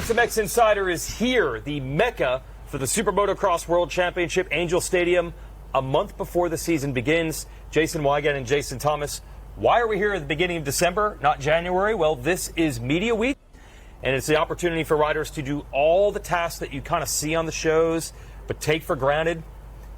SMX Insider is here, the mecca for the SuperMotocross World Championship, Angel Stadium, a month before the season begins. Jason Weigandt and Jason Thomas. Why are we here at the beginning of December, not January? Well, this is Media Week, and it's the opportunity for riders to do all the tasks that you kind of see on the shows, but take for granted.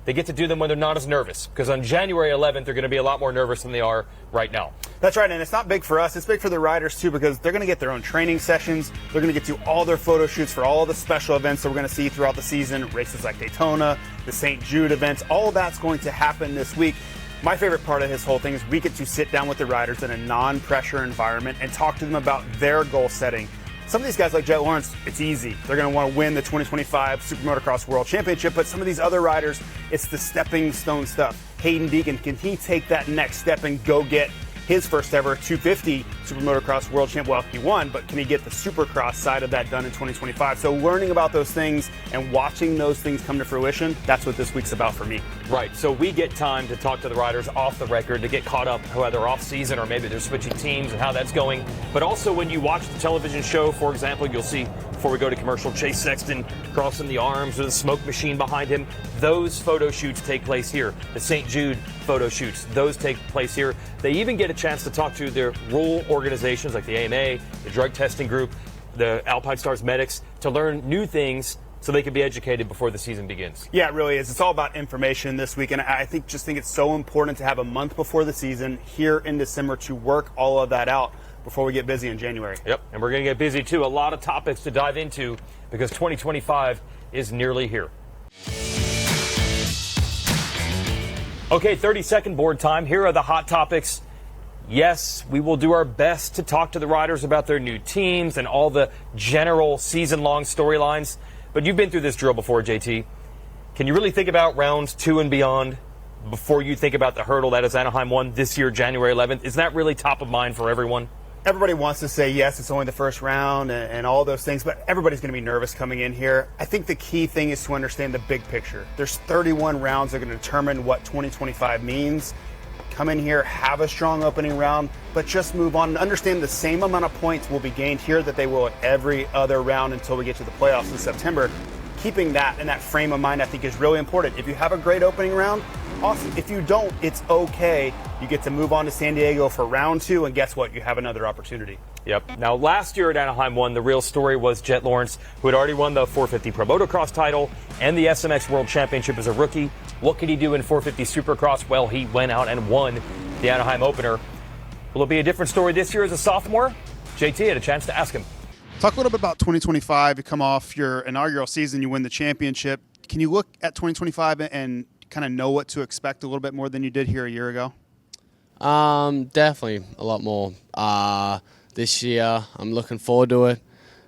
They get to do them when they're not as nervous, because on January 11th, they're going to be a lot more nervous than they are right now. That's right, and it's not big for us. It's big for the riders, too, because they're going to get their own training sessions. They're going to get to all their photo shoots for all the special events that we're going to see throughout the season, races like Daytona, the St. Jude events. All of that's going to happen this week. My favorite part of this whole thing is we get to sit down with the riders in a non-pressure environment and talk to them about their goal setting. Some of these guys like Jet Lawrence, it's easy. They're going to want to win the 2025 SuperMotocross World Championship, but some of these other riders, it's the stepping stone stuff. Hayden Deegan, can he take that next step and go get his first ever 250 SuperMotocross World Champ? Well, he won, but can he get the Supercross side of that done in 2025? So learning about those things and watching those things come to fruition, that's what this week's about for me. Right, so we get time to talk to the riders off the record, to get caught up, whether off season or maybe they're switching teams and how that's going. But also when you watch the television show, for example, you'll see, before we go to commercial, Chase Sexton crossing the arms with a smoke machine behind him. Those photo shoots take place here. The St. Jude photo shoots, those take place here. They even get a chance to talk to their rule organizations like the AMA, the drug testing group, the Alpine Stars medics, to learn new things so they can be educated before the season begins. Yeah, it really is. It's all about information this week, and I think it's so important to have a month before the season here in December to work all of that out before we get busy in January. Yep, and we're going to get busy too. A lot of topics to dive into because 2025 is nearly here. Okay, 30-second board time. Here are the hot topics. Yes, we will do our best to talk to the riders about their new teams and all the general season-long storylines. But you've been through this drill before, JT. Can you really think about rounds 2 and beyond before you think about the hurdle that is Anaheim 1 this year, January 11th? Is that really top of mind for everyone? Everybody wants to say, yes, it's only the first round and all those things, but everybody's going to be nervous coming in here. I think the key thing is to understand the big picture. There's 31 rounds that are going to determine what 2025 means. Come in here, have a strong opening round, but just move on and understand the same amount of points will be gained here that they will at every other round until we get to the playoffs in September. Keeping that in that frame of mind, I think, is really important. If you have a great opening round, awesome. If you don't, it's okay. You get to move on to San Diego for round 2, and guess what? You have another opportunity. Yep. Now, last year at Anaheim 1, the real story was Jet Lawrence, who had already won the 450 Pro Motocross title and the SMX World Championship as a rookie. What could he do in 450 Supercross? Well, he went out and won the Anaheim opener. Will it be a different story this year as a sophomore? JT had a chance to ask him. Talk a little bit about 2025. You come off your inaugural season, you win the championship. Can you look at 2025 and kind of know what to expect a little bit more than you did here a year ago? Definitely a lot more. This year, I'm looking forward to it.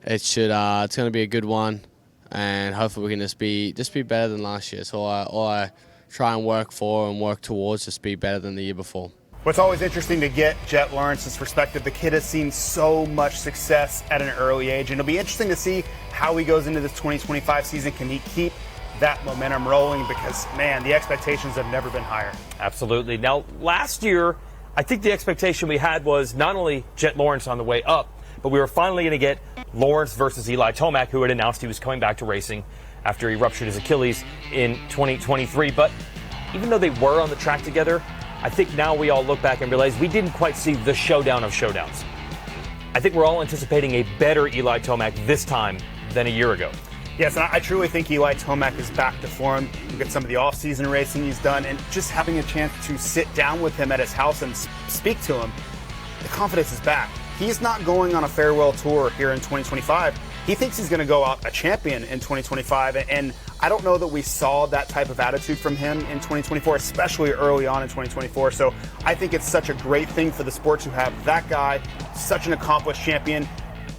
It's going to be a good one, and hopefully we can just be better than last year. So all I try and work for and work towards, just be better than the year before. What's always interesting to get Jet Lawrence's perspective, the kid has seen so much success at an early age, and it'll be interesting to see how he goes into this 2025 season. Can he keep that momentum rolling? Because, man, the expectations have never been higher. Absolutely. Now, last year, I think the expectation we had was not only Jet Lawrence on the way up, but we were finally going to get Lawrence versus Eli Tomac, who had announced he was coming back to racing after he ruptured his Achilles in 2023. But even though they were on the track together, I think now we all look back and realize we didn't quite see the showdown of showdowns. I think we're all anticipating a better Eli Tomac this time than a year ago. Yes, and I truly think Eli Tomac is back to form. Look at some of the off-season racing he's done, and just having a chance to sit down with him at his house and speak to him, the confidence is back. He's not going on a farewell tour here in 2025. He thinks he's going to go out a champion in 2025, and I don't know that we saw that type of attitude from him in 2024, especially early on in 2024. So I think it's such a great thing for the sport to have that guy, such an accomplished champion,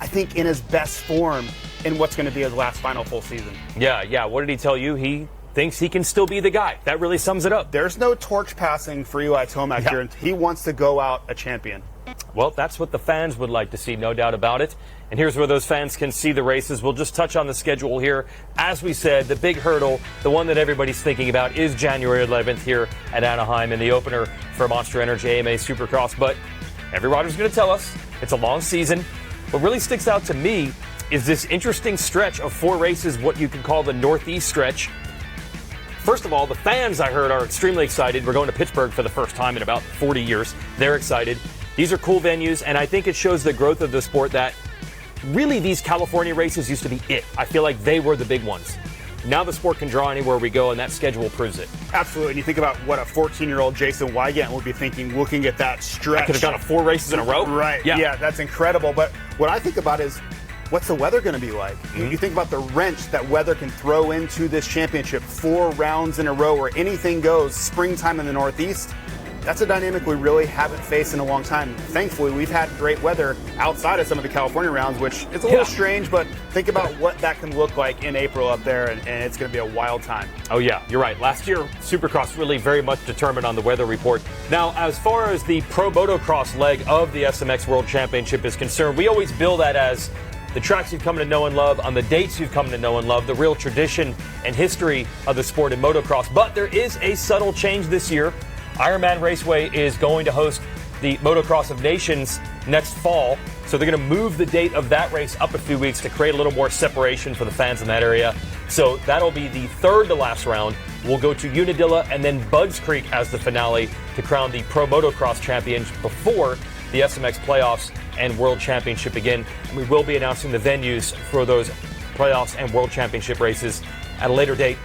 I think in his best form in what's going to be his last final full season. Yeah. What did he tell you? He thinks he can still be the guy. That really sums it up. There's no torch passing for Eli Tomac here. He wants to go out a champion. Well, that's what the fans would like to see, no doubt about it. And here's where those fans can see the races. We'll just touch on the schedule here. As we said, the big hurdle, the one that everybody's thinking about, is January 11th here at Anaheim in the opener for Monster Energy AMA Supercross. But every rider's going to tell us it's a long season. What really sticks out to me is this interesting stretch of 4 races, what you could call the Northeast stretch. First of all, the fans, I heard, are extremely excited. We're going to Pittsburgh for the first time in about 40 years. They're excited. These are cool venues, and I think it shows the growth of the sport that really these California races used to be it. I feel like they were the big ones. Now the sport can draw anywhere we go, and that schedule proves it. Absolutely. And you think about what a 14-year-old Jason Weigandt would be thinking looking at that stretch. I could have done 4 races in a row. Right. Yeah, that's incredible. But what I think about is, what's the weather going to be like? Mm-hmm. You think about the wrench that weather can throw into this championship. 4 rounds in a row where anything goes, springtime in the Northeast. That's a dynamic we really haven't faced in a long time. Thankfully, we've had great weather outside of some of the California rounds, which is a little strange, but think about what that can look like in April up there, and it's going to be a wild time. Oh, yeah, you're right. Last year, Supercross really very much determined on the weather report. Now, as far as the Pro Motocross leg of the SMX World Championship is concerned, we always bill that as the tracks you've come to know and love, on the dates you've come to know and love, the real tradition and history of the sport in motocross. But there is a subtle change this year. Ironman Raceway is going to host the Motocross of Nations next fall, so they're going to move the date of that race up a few weeks to create a little more separation for the fans in that area. So that'll be the third to last round. We'll go to Unadilla and then Budds Creek as the finale to crown the Pro Motocross champions before the SMX playoffs and World Championship again. And we will be announcing the venues for those playoffs and World Championship races at a later date.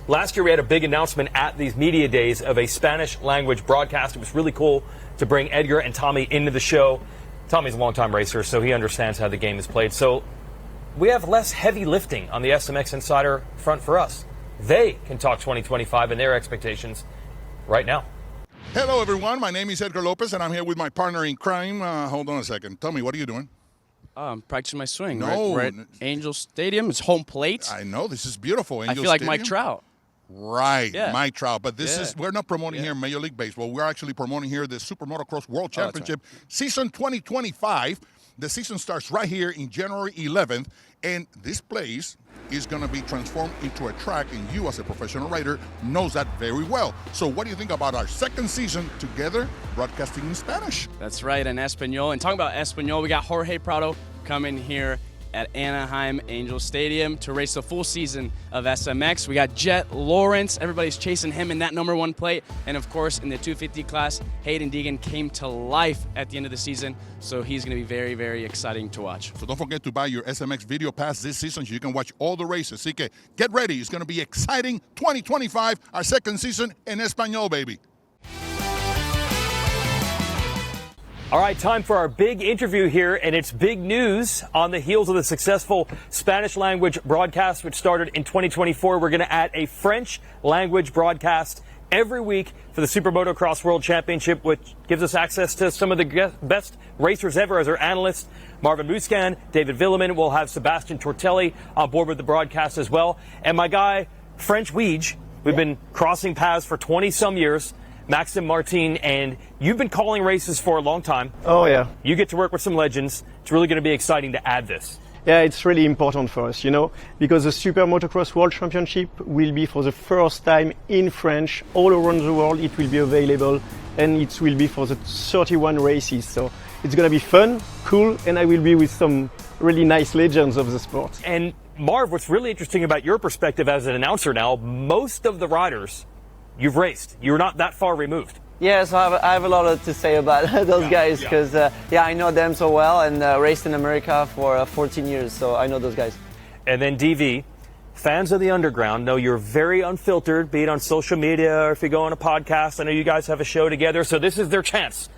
Last year, we had a big announcement at these media days of a Spanish language broadcast. It was really cool to bring Edgar and Tommy into the show. Tommy's a longtime racer, so he understands how the game is played. So we have less heavy lifting on the SMX Insider front for us. They can talk 2025 and their expectations right now. Hello, everyone. My name is Edgar Lopez, and I'm here with my partner in crime. Hold on a second. Tommy, what are you doing? I'm practicing my swing. No. We're at Angel Stadium. It's home plate. I know. This is beautiful. I feel like Mike Trout. Right, Yeah. Mike Trout. But this is, we're not promoting here Major League Baseball. We're actually promoting here the SuperMotocross World Championship season 2025. The season starts right here in January 11th, and this place is going to be transformed into a track, and you as a professional rider knows that very well. So what do you think about our second season together broadcasting in Spanish? That's right, in Espanol. And talking about Espanol, we got Jorge Prado coming here at Anaheim Angel Stadium to race the full season of SMX. We got Jet Lawrence. Everybody's chasing him in that #1 plate. And of course, in the 250 class, Hayden Deegan came to life at the end of the season. So he's going to be very, very exciting to watch. So don't forget to buy your SMX Video Pass this season so you can watch all the races. Así que get ready. It's going to be exciting 2025, our second season in Espanol, baby. All right, time for our big interview here, and it's big news on the heels of the successful Spanish language broadcast, which started in 2024. We're going to add a French language broadcast every week for the SuperMotocross World Championship, which gives us access to some of the best racers ever as our analysts. Marvin Musquin, David Villemin. We'll have Sebastian Tortelli on board with the broadcast as well. And my guy, French Weege. We've been crossing paths for 20-some years. Maxime Martin, and you've been calling races for a long time. Oh, yeah. You get to work with some legends. It's really going to be exciting to add this. Yeah, it's really important for us, because the Super Motocross World Championship will be for the first time in French all around the world. It will be available, and it will be for the 31 races. So it's going to be fun, cool, and I will be with some really nice legends of the sport. And Marv, what's really interesting about your perspective as an announcer now, most of the riders you've raced. You're not that far removed. Yeah, so I have a lot to say about those guys because, I know them so well and raced in America for 14 years, so I know those guys. And then DV, fans of the underground know you're very unfiltered, be it on social media or if you go on a podcast. I know you guys have a show together, so this is their chance.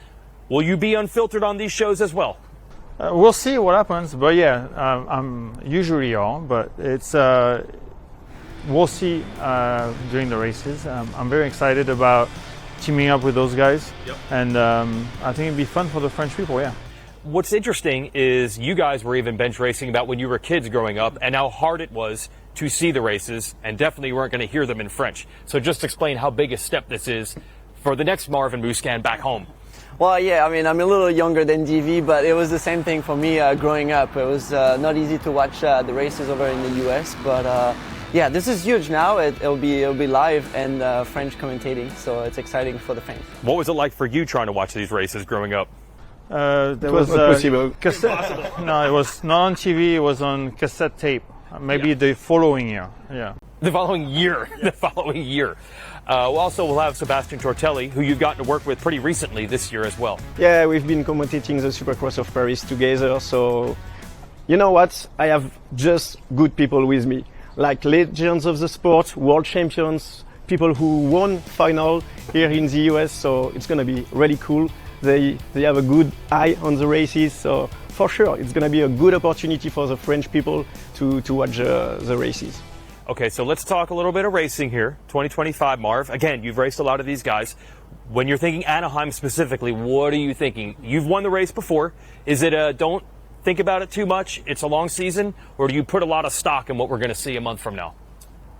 Will you be unfiltered on these shows as well? We'll see what happens, but I'm usually on, but it's... We'll see during the races. I'm very excited about teaming up with those guys, and I think it'd be fun for the French people, What's interesting is you guys were even bench racing about when you were kids growing up and how hard it was to see the races, and definitely you weren't going to hear them in French. So just explain how big a step this is for the next Marvin Musquin back home. Well, yeah, I mean, I'm a little younger than DV, but it was the same thing for me growing up. It was not easy to watch the races over in the US, but yeah, this is huge now. It'll be live and French commentating, so it's exciting for the fans. What was it like for you trying to watch these races growing up? There was not possible. Cassette. No, it was not on TV. It was on cassette tape. Maybe the following year. Yeah. The following year. The following year. We'll have Sebastian Tortelli, who you've gotten to work with pretty recently this year as well. Yeah, we've been commentating the Supercross of Paris together. So, you know what? I have just good people with me, like legends of the sport, world champions, people who won final here in the US. So it's gonna be really cool. They have a good eye on the races. So for sure, it's gonna be a good opportunity for the French people to watch the races. Okay, so let's talk a little bit of racing here. 2025, Marv. Again, you've raced a lot of these guys. When you're thinking Anaheim specifically, what are you thinking? You've won the race before. Is it don't think about it too much, it's a long season, or do you put a lot of stock in what we're going to see a month from now?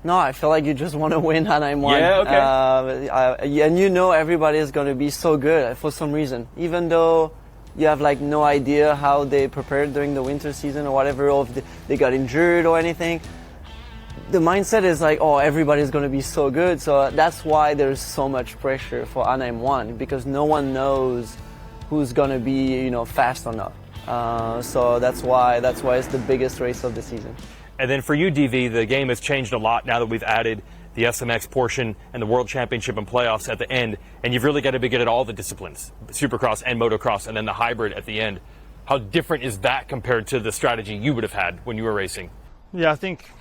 No, I feel like you just want to win Anaheim 1. Yeah, okay. And you know everybody is going to be so good for some reason. Even though you have like no idea how they prepared during the winter season or whatever, or if they got injured or anything. The mindset is like, oh, everybody's going to be so good. So that's why there's so much pressure for Anaheim 1, because no one knows who's going to be, fast or not. So that's why it's the biggest race of the season. And then for you, DV, the game has changed a lot now that we've added the SMX portion and the World Championship and playoffs at the end. And you've really got to be good at all the disciplines, Supercross and Motocross, and then the hybrid at the end. How different is that compared to the strategy you would have had when you were racing? Yeah, I think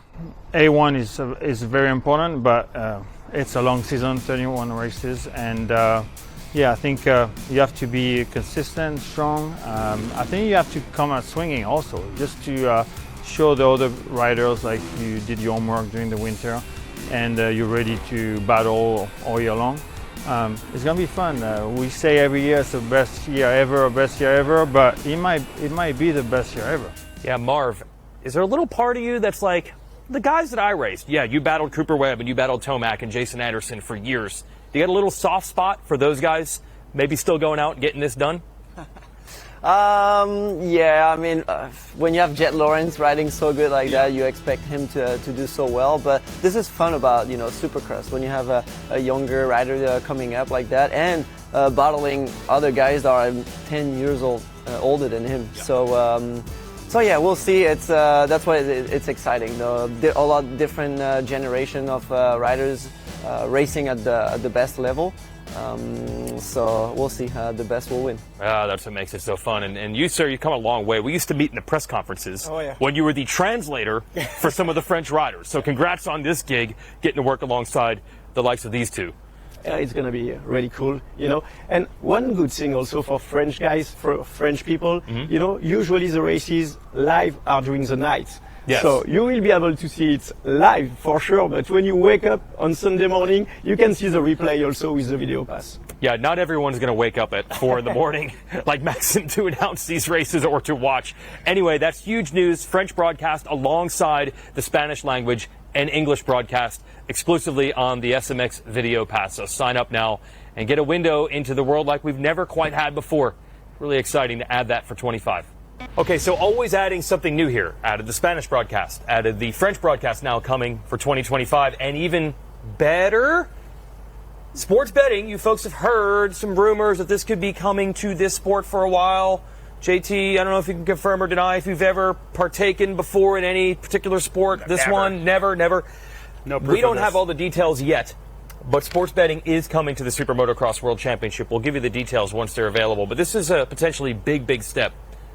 A1 is very important, but it's a long season, 31 races, and I think you have to be consistent, strong. I think you have to come out swinging also, just to show the other riders like you did your homework during the winter, and you're ready to battle all year long. It's gonna be fun. We say every year it's the best year ever, but it might be the best year ever. Yeah, Marv, is there a little part of you that's like, the guys that I raced, yeah, you battled Cooper Webb and you battled Tomac and Jason Anderson for years. Do you get a little soft spot for those guys maybe still going out and getting this done? Yeah, I mean, when you have Jet Lawrence riding so good like that, you expect him to do so well. But this is fun about, Supercross, when you have a younger rider coming up like that and battling other guys that are 10 years older than him. Yeah. So yeah, we'll see. That's why it's exciting. A lot different generation of riders racing at the best level. So we'll see. The best will win. That's what makes it so fun. And you, sir, you come a long way. We used to meet in the press conferences when you were the translator for some of the French riders. So congrats on this gig, getting to work alongside the likes of these two. Yeah, it's going to be really cool, And one good thing also for French guys, for French people, usually the races live are during the night. Yes. So you will be able to see it live for sure, but when you wake up on Sunday morning, you can see the replay also with the video pass. Yeah, not everyone's going to wake up at 4 in the morning like Maxim to announce these races or to watch. Anyway, that's huge news. French broadcast alongside the Spanish language and English broadcast exclusively on the SMX Video Pass. So sign up now and get a window into the world like we've never quite had before. Really exciting to add that for 25. Okay, so always adding something new here. Added the Spanish broadcast, added the French broadcast now coming for 2025, and even better, sports betting. You folks have heard some rumors that this could be coming to this sport for a while. JT, I don't know if you can confirm or deny if you've ever partaken before in any particular sport. This Never. one, never. No proof We don't of this. have all the details yet, but sports betting is coming to the SuperMotocross World Championship. We'll give you the details once they're available, but this is a potentially big step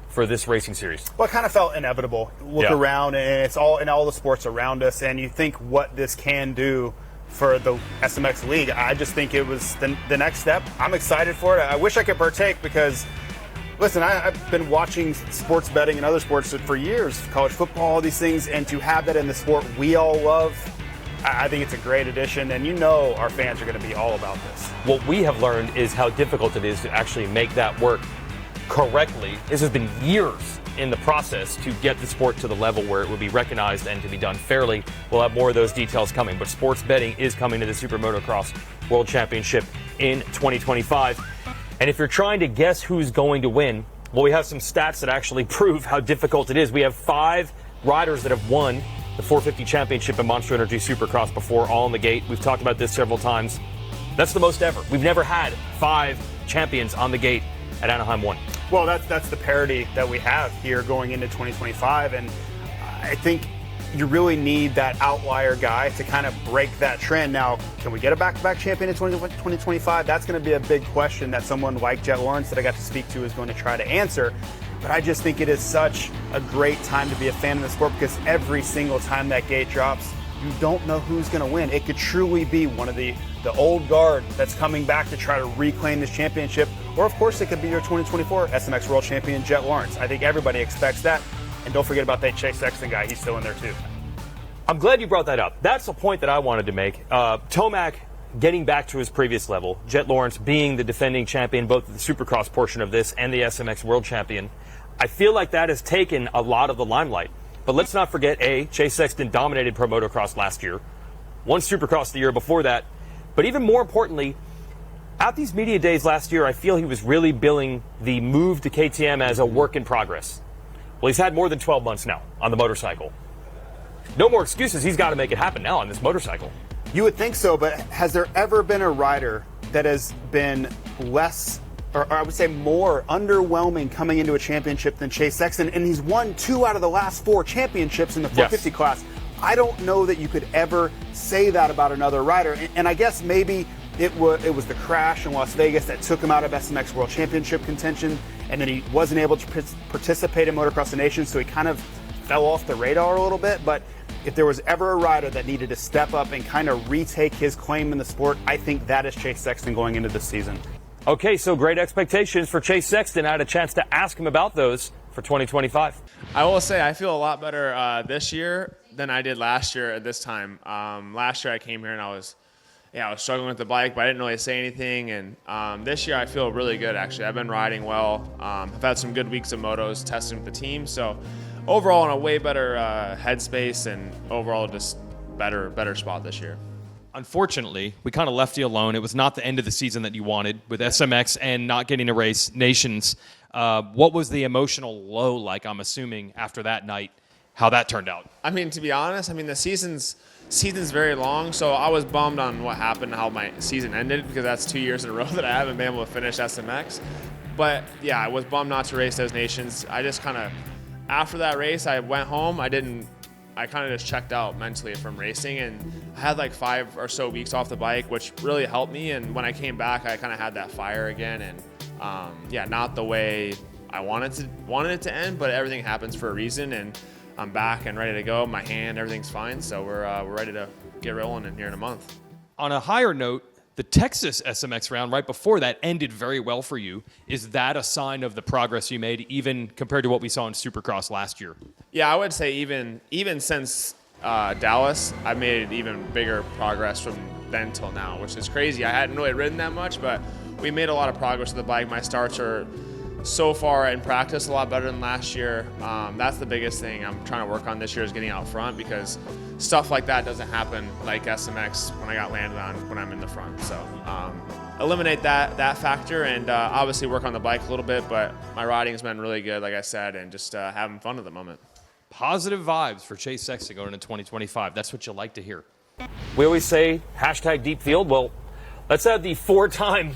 for this racing series. Well, it kind of felt inevitable. Look around, and it's all in all the sports around us, and you think what this can do for the SMX League. I just think it was the next step. I'm excited for it. I wish I could partake because, listen, I've been watching sports betting and other sports for years, college football, all these things, and to have that in the sport we all love, I think it's a great addition, and our fans are going to be all about this. What we have learned is how difficult it is to actually make that work correctly. This has been years in the process to get the sport to the level where it would be recognized and to be done fairly. We'll have more of those details coming, but sports betting is coming to the SuperMotocross World Championship in 2025. And if you're trying to guess who's going to win, well, we have some stats that actually prove how difficult it is. We have 5 riders that have won the 450 Championship and Monster Energy Supercross before, all in the gate. We've talked about this several times. That's the most ever. We've never had 5 champions on the gate at Anaheim 1. Well, that's the parity that we have here going into 2025, and I think you really need that outlier guy to kind of break that trend. Now, can we get a back-to-back champion in 2025? That's going to be a big question that someone like Jet Lawrence that I got to speak to is going to try to answer. But I just think it is such a great time to be a fan of the sport, because every single time that gate drops, you don't know who's going to win. It could truly be one of the old guard that's coming back to try to reclaim this championship. Or, of course, it could be your 2024 SMX World Champion, Jet Lawrence. I think everybody expects that. And don't forget about that Chase Sexton guy. He's still in there, too. I'm glad you brought that up. That's a point that I wanted to make. Tomac getting back to his previous level, Jet Lawrence being the defending champion, both the Supercross portion of this and the SMX World Champion. I feel like that has taken a lot of the limelight. But let's not forget, Chase Sexton dominated Pro Motocross last year, won Supercross the year before that. But even more importantly, at these media days last year, I feel he was really billing the move to KTM as a work in progress. Well, he's had more than 12 months now on the motorcycle. No more excuses. He's got to make it happen now on this motorcycle. You would think so, but has there ever been a rider that has been less, or I would say more underwhelming coming into a championship than Chase Sexton? And he's won 2 out of the last 4 championships in the 450 class. I don't know that you could ever say that about another rider. And I guess maybe it was the crash in Las Vegas that took him out of SMX World Championship contention, and then he wasn't able to participate in Motocross of the Nations, so he kind of fell off the radar a little bit. But if there was ever a rider that needed to step up and kind of retake his claim in the sport, I think that is Chase Sexton going into this season. Okay, so great expectations for Chase Sexton. I had a chance to ask him about those for 2025. I will say I feel a lot better this year than I did last year at this time. Last year I came here and I was struggling with the bike, but I didn't really say anything. And this year I feel really good, actually. I've been riding well. I've had some good weeks of motos testing with the team. So overall in a way better headspace, and overall just better spot this year. Unfortunately, we kind of left you alone. It was not the end of the season that you wanted with SMX and not getting to race Nations. What was the emotional low like, I'm assuming, after that night, how that turned out? I mean, to be honest, the season's very long, so I was bummed on what happened, how my season ended, because that's 2 years in a row that I haven't been able to finish SMX. But yeah, I was bummed not to race those Nations. I just kind of, after that race, I went home. I kind of just checked out mentally from racing, and I had like 5 or so weeks off the bike, which really helped me. And when I came back, I kind of had that fire again, and not the way I wanted it to end, but everything happens for a reason, and I'm back and ready to go. My hand, everything's fine, so we're ready to get rolling in here in a month. On a higher note, the Texas SMX round right before that ended very well for you. Is that a sign of the progress you made, even compared to what we saw in Supercross last year? Yeah, I would say even since Dallas, I've made even bigger progress from then till now, which is crazy. I hadn't really ridden that much, but we made a lot of progress with the bike. My starts are so far in practice a lot better than last year. That's the biggest thing I'm trying to work on this year, is getting out front, because stuff like that doesn't happen like SMX when I got landed on when I'm in the front. So eliminate that factor, and obviously work on the bike a little bit, but my riding's been really good, like I said, and just having fun at the moment. Positive vibes for Chase Sexton going into 2025. That's what you like to hear. We always say #Deep Field. Well, let's add the 4-time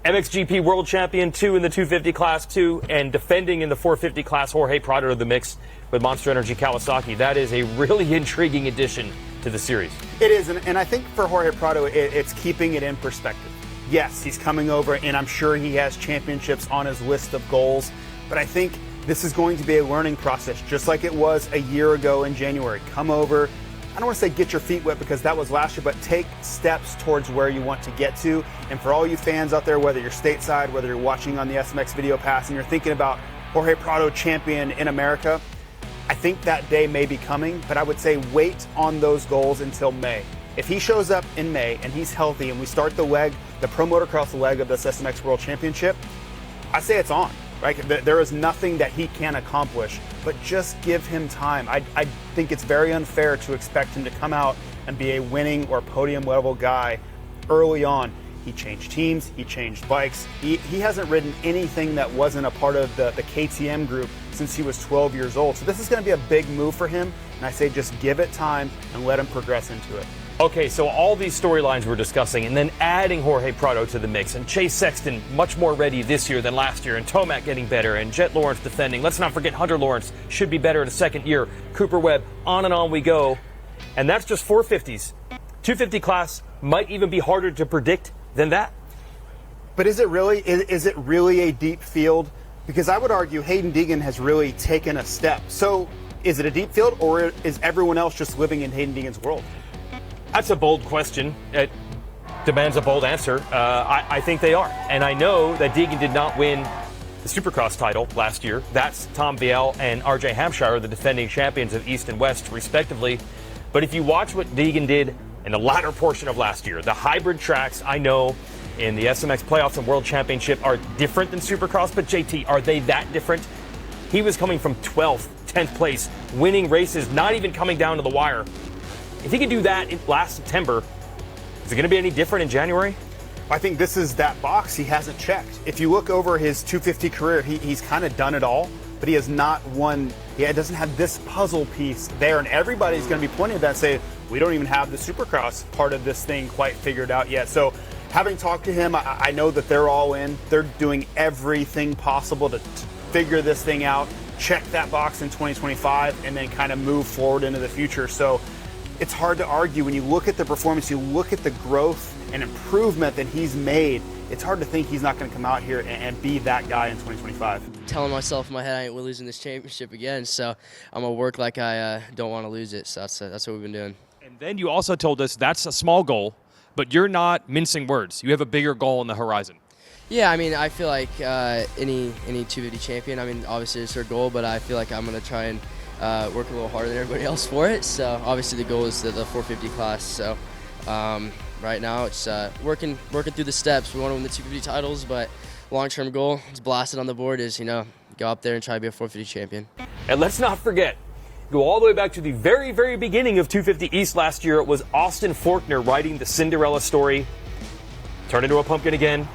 MXGP World Champion, 2 in the 250 class, 2, and defending in the 450 class, Jorge Prado to the mix with Monster Energy Kawasaki. That is a really intriguing addition to the series. It is, and I think for Jorge Prado, it's keeping it in perspective. Yes, he's coming over, and I'm sure he has championships on his list of goals, but I think this is going to be a learning process, just like it was a year ago in January. Come over, I don't want to say get your feet wet, because that was last year, but take steps towards where you want to get to. And for all you fans out there, whether you're stateside, whether you're watching on the SMX Video Pass, and you're thinking about Jorge Prado champion in America, I think that day may be coming, but I would say wait on those goals until May. If he shows up in May and he's healthy, and we start the Pro Motocross leg of this SMX World Championship, I say it's on. Right? There is nothing that he can accomplish, but just give him time. I think it's very unfair to expect him to come out and be a winning or podium level guy early on. He changed teams, he changed bikes. He hasn't ridden anything that wasn't a part of the KTM group since he was 12 years old. So this is going to be a big move for him, and I say just give it time and let him progress into it. Okay, so all these storylines we're discussing, and then adding Jorge Prado to the mix, and Chase Sexton much more ready this year than last year, and Tomac getting better, and Jet Lawrence defending. Let's not forget Hunter Lawrence should be better in a second year. Cooper Webb, on and on we go. And that's just 450s. 250 class might even be harder to predict than that. But is it really a deep field? Because I would argue Hayden Deegan has really taken a step. So is it a deep field, or is everyone else just living in Hayden Deegan's world? That's a bold question. It demands a bold answer. I think they are. And I know that Deegan did not win the Supercross title last year. That's Tom Vielle and RJ Hampshire, the defending champions of East and West, respectively. But if you watch what Deegan did in the latter portion of last year, the hybrid tracks, I know, in the SMX playoffs and World Championship are different than Supercross, but JT, are they that different? He was coming from 12th, 10th place, winning races, not even coming down to the wire. If he could do that last September, is it going to be any different in January? I think this is that box he hasn't checked. If you look over his 250 career, he's kind of done it all, but he has not won. He doesn't have this puzzle piece there, and everybody's going to be pointing at that and say, we don't even have the Supercross part of this thing quite figured out yet. So having talked to him, I know that they're all in. They're doing everything possible to figure this thing out, check that box in 2025, and then kind of move forward into the future. So it's hard to argue when you look at the performance, you look at the growth and improvement that he's made. It's hard to think he's not going to come out here and be that guy in 2025. Telling myself in my head I ain't losing this championship again, so I'm going to work like I don't want to lose it. So that's what we've been doing. And then you also told us that's a small goal, but you're not mincing words. You have a bigger goal on the horizon. Yeah, I mean, I feel like any 250 champion, I mean, obviously it's their goal, but I feel like I'm going to try and work a little harder than everybody else for it. So obviously the goal is the 450 class. So right now it's working through the steps. We want to win the 250 titles, but long-term goal is blasted on the board is, go up there and try to be a 450 champion. And let's not forget, go all the way back to the very, very beginning of 250 East last year. It was Austin Forkner writing the Cinderella story, turned into a pumpkin again.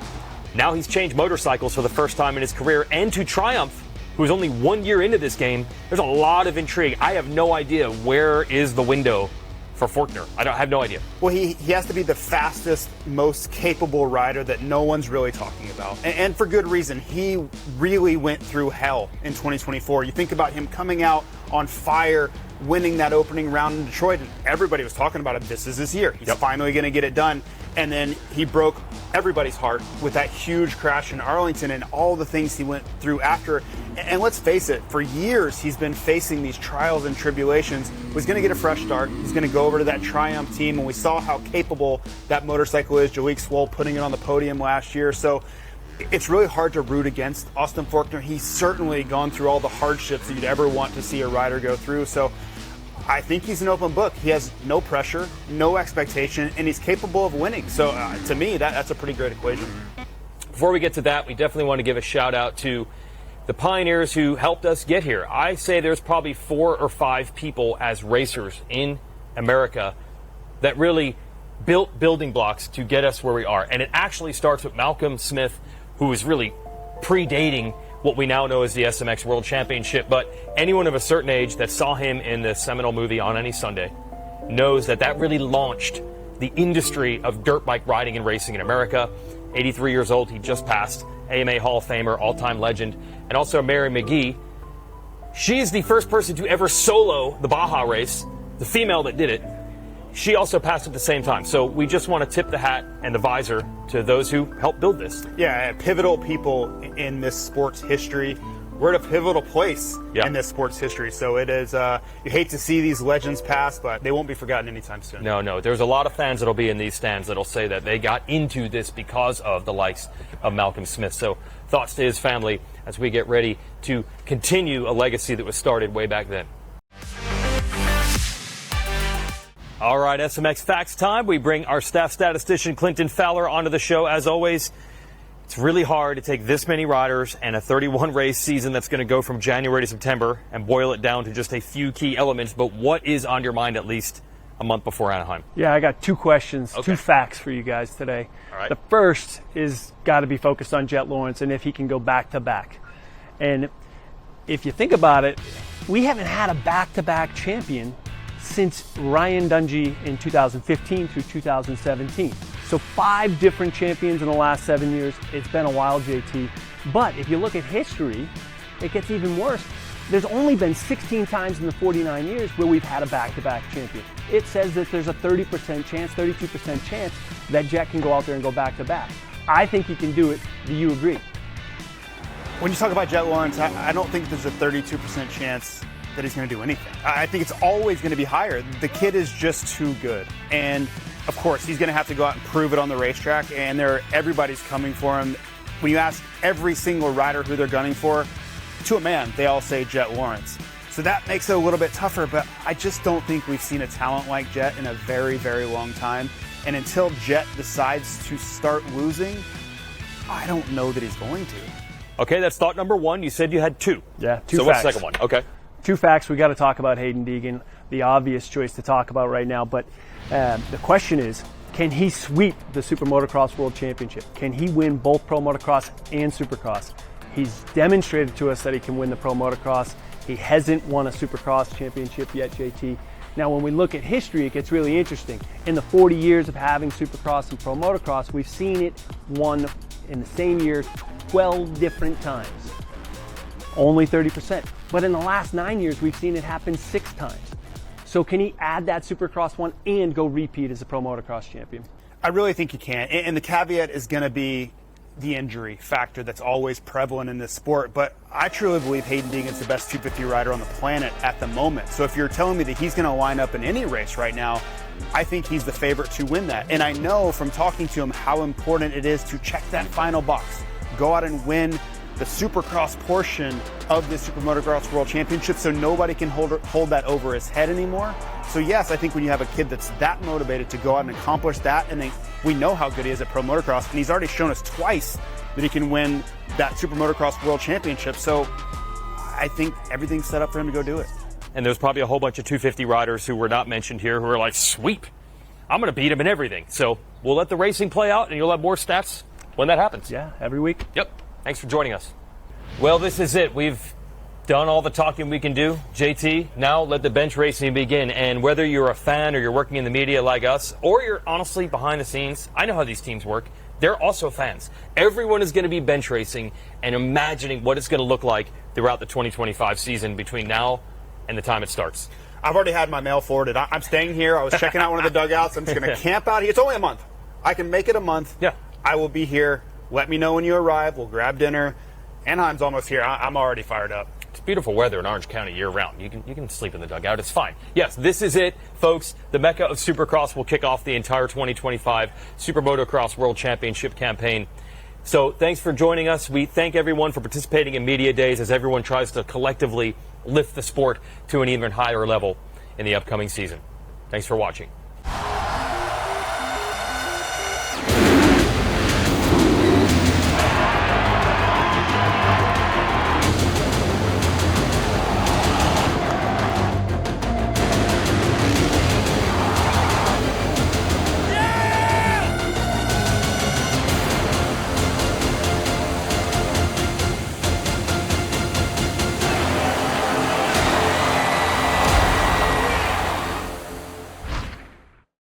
Now he's changed motorcycles for the first time in his career, and to Triumph, who's only 1 year into this game, there's a lot of intrigue. I have no idea where is the window for Forkner. I have no idea. Well, he has to be the fastest, most capable rider that no one's really talking about. And for good reason. He really went through hell in 2024. You think about him coming out on fire, winning that opening round in Detroit, and everybody was talking about it. This is his year. He's finally going to get it done. And then he broke everybody's heart with that huge crash in Arlington and all the things he went through after. And let's face it, for years he's been facing these trials and tribulations. He's going to get a fresh start. He's going to go over to that Triumph team, and we saw how capable that motorcycle is. Jalik Swoll putting it on the podium last year. So it's really hard to root against Austin Forkner. He's certainly gone through all the hardships that you'd ever want to see a rider go through. So I think he's an open book. He has no pressure, no expectation, and he's capable of winning. So to me, that's a pretty great equation. Before we get to that, we definitely want to give a shout out to the pioneers who helped us get here. I say there's probably 4 or 5 people as racers in America that really built building blocks to get us where we are. And it actually starts with Malcolm Smith, who is really predating what we now know as the SMX World Championship. But anyone of a certain age that saw him in the seminal movie On Any Sunday knows that really launched the industry of dirt bike riding and racing in America. 83 years old, he just passed. AMA Hall of Famer, all-time legend. And also Mary McGee. She is the first person to ever solo the Baja race, the female that did it. She also passed at the same time. So we just want to tip the hat and the visor to those who helped build this. Yeah, pivotal people in this sport's history. We're at a pivotal place in this sport's history. So it is, you hate to see these legends pass, but they won't be forgotten anytime soon. No. There's a lot of fans that'll be in these stands that'll say that they got into this because of the likes of Malcolm Smith. So thoughts to his family as we get ready to continue a legacy that was started way back then. All right, SMX Facts time. We bring our staff statistician, Clinton Fowler, onto the show. As always, it's really hard to take this many riders and a 31-race season that's going to go from January to September and boil it down to just a few key elements. But what is on your mind at least a month before Anaheim? Yeah, I got 2 questions, 2 facts for you guys today. All right. The first is got to be focused on Jet Lawrence and if he can go back-to-back. And if you think about it, we haven't had a back-to-back champion since Ryan Dungey in 2015 through 2017. So 5 different champions in the last 7 years. It's been a while, JT. But if you look at history, it gets even worse. There's only been 16 times in the 49 years where we've had a back-to-back champion. It says that there's a 30% chance, 32% chance that Jet can go out there and go back-to-back. I think he can do it. Do you agree? When you talk about Jet Lawrence, I don't think there's a 32% chance that he's going to do anything. I think it's always going to be higher. The kid is just too good. And of course, he's going to have to go out and prove it on the racetrack, and everybody's coming for him. When you ask every single rider who they're gunning for, to a man, they all say Jet Lawrence. So that makes it a little bit tougher, but I just don't think we've seen a talent like Jet in a very, very long time. And until Jet decides to start losing, I don't know that he's going to. Okay, that's thought number 1. You said you had 2. Yeah, 2 So facts. what's the second one? Okay. 2 facts. We got to talk about Hayden Deegan, the obvious choice to talk about right now. But the question is, can he sweep the Super Motocross World Championship? Can he win both Pro Motocross and Supercross? He's demonstrated to us that he can win the Pro Motocross. He hasn't won a Supercross championship yet, JT. Now, when we look at history, it gets really interesting. In the 40 years of having Supercross and Pro Motocross, we've seen it won in the same year 12 different times. Only 30%. But in the last 9 years, we've seen it happen 6 times. So can he add that Supercross one and go repeat as a Pro Motocross champion? I really think he can. And the caveat is going to be the injury factor that's always prevalent in this sport. But I truly believe Hayden Deegan's the best 250 rider on the planet at the moment. So if you're telling me that he's going to line up in any race right now, I think he's the favorite to win that. And I know from talking to him how important it is to check that final box, go out and win the Supercross portion of the Super Motocross World Championship, so nobody can hold that over his head anymore. So yes, I think when you have a kid that's that motivated to go out and accomplish that, and then we know how good he is at Pro Motocross, and he's already shown us twice that he can win that Super Motocross World Championship. So I think everything's set up for him to go do it. And there's probably a whole bunch of 250 riders who were not mentioned here who are like, sweep, I'm going to beat him in everything. So we'll let the racing play out, and you'll have more stats when that happens. Yeah, every week. Yep. Thanks for joining us. Well, this is it. We've done all the talking we can do. JT, now let the bench racing begin. And whether you're a fan or you're working in the media like us, or you're honestly behind the scenes, I know how these teams work. They're also fans. Everyone is going to be bench racing and imagining what it's going to look like throughout the 2025 season between now and the time it starts. I've already had my mail forwarded. I'm staying here. I was checking out one of the dugouts. I'm just going to camp out here. It's only a month. I can make it a month. Yeah. I will be here. Let me know when you arrive. We'll grab dinner. Anaheim's almost here. I'm already fired up. It's beautiful weather in Orange County year-round. You can sleep in the dugout. It's fine. Yes, this is it, folks. The Mecca of Supercross will kick off the entire 2025 Super Motocross World Championship campaign. So thanks for joining us. We thank everyone for participating in Media Days as everyone tries to collectively lift the sport to an even higher level in the upcoming season. Thanks for watching.